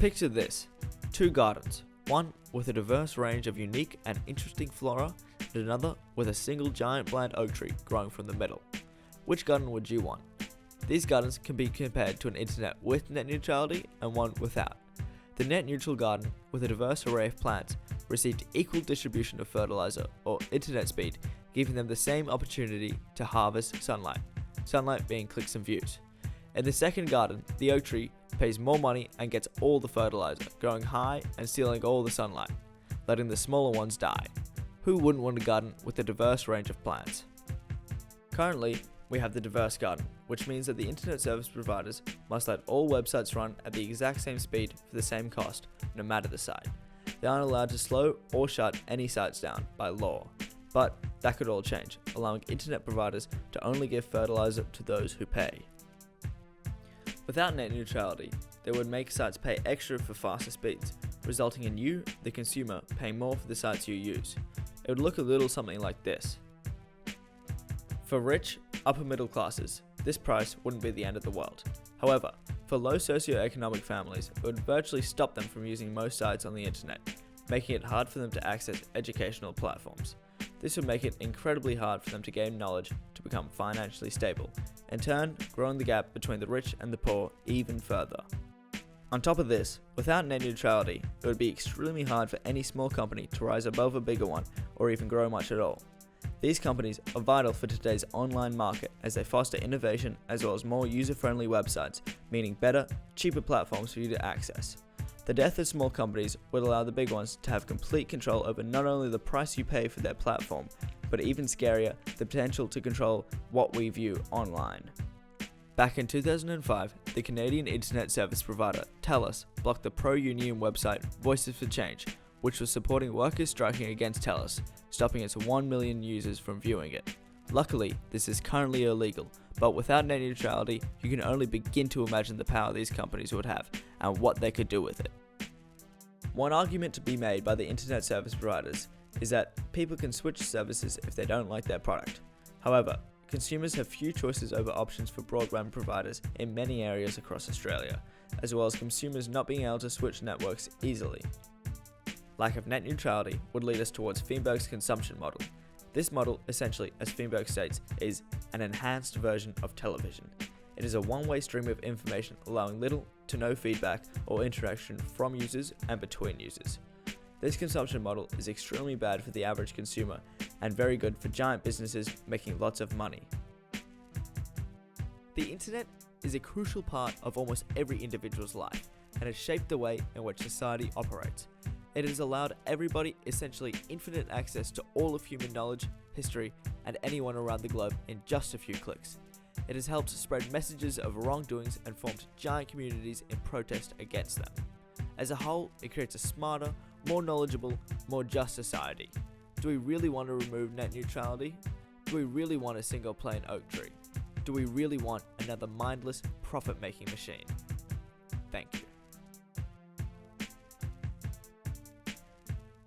Picture this, two gardens, one with a diverse range of unique and interesting flora, and another with a single giant bland oak tree growing from the middle. Which garden would you want? These gardens can be compared to an internet with net neutrality and one without. The net neutral garden, with a diverse array of plants, received equal distribution of fertilizer or internet speed, giving them the same opportunity to harvest sunlight being clicks and views. In the second garden, the oak tree pays more money and gets all the fertilizer, growing high and stealing all the sunlight, letting the smaller ones die. Who wouldn't want a garden with a diverse range of plants? Currently, we have the diverse garden, which means that the internet service providers must let all websites run at the exact same speed for the same cost, no matter the site. They aren't allowed to slow or shut any sites down by law, but that could all change, allowing internet providers to only give fertilizer to those who pay. Without net neutrality, they would make sites pay extra for faster speeds, resulting in you, the consumer, paying more for the sites you use. It would look a little something like this. For rich, upper middle classes, this price wouldn't be the end of the world. However, for low socioeconomic families, it would virtually stop them from using most sites on the internet, making it hard for them to access educational platforms. This would make it incredibly hard for them to gain knowledge to become financially stable, in turn growing the gap between the rich and the poor even further. On top of this, without net neutrality, it would be extremely hard for any small company to rise above a bigger one or even grow much at all. These companies are vital for today's online market as they foster innovation as well as more user-friendly websites, meaning better, cheaper platforms for you to access. The death of small companies would allow the big ones to have complete control over not only the price you pay for their platform, but even scarier, the potential to control what we view online. Back in 2005, the Canadian internet service provider TELUS blocked the pro-union website Voices for Change, which was supporting workers striking against TELUS, stopping its 1 million users from viewing it. Luckily, this is currently illegal, but without net neutrality, you can only begin to imagine the power these companies would have and what they could do with it. One argument to be made by the internet service providers is that people can switch services if they don't like their product. However, consumers have few choices over options for broadband providers in many areas across Australia, as well as consumers not being able to switch networks easily. Lack of net neutrality would lead us towards Feinberg's consumption model. This model, essentially, as Feinberg states, is an enhanced version of television. It is a one-way stream of information allowing little to no feedback or interaction from users and between users. This consumption model is extremely bad for the average consumer and very good for giant businesses making lots of money. The internet is a crucial part of almost every individual's life and has shaped the way in which society operates. It has allowed everybody essentially infinite access to all of human knowledge, history, and anyone around the globe in just a few clicks. It has helped spread messages of wrongdoings and formed giant communities in protest against them. As a whole, it creates a smarter, more knowledgeable, more just society. Do we really want to remove net neutrality? Do we really want a single plain oak tree? Do we really want another mindless, profit-making machine? Thank you.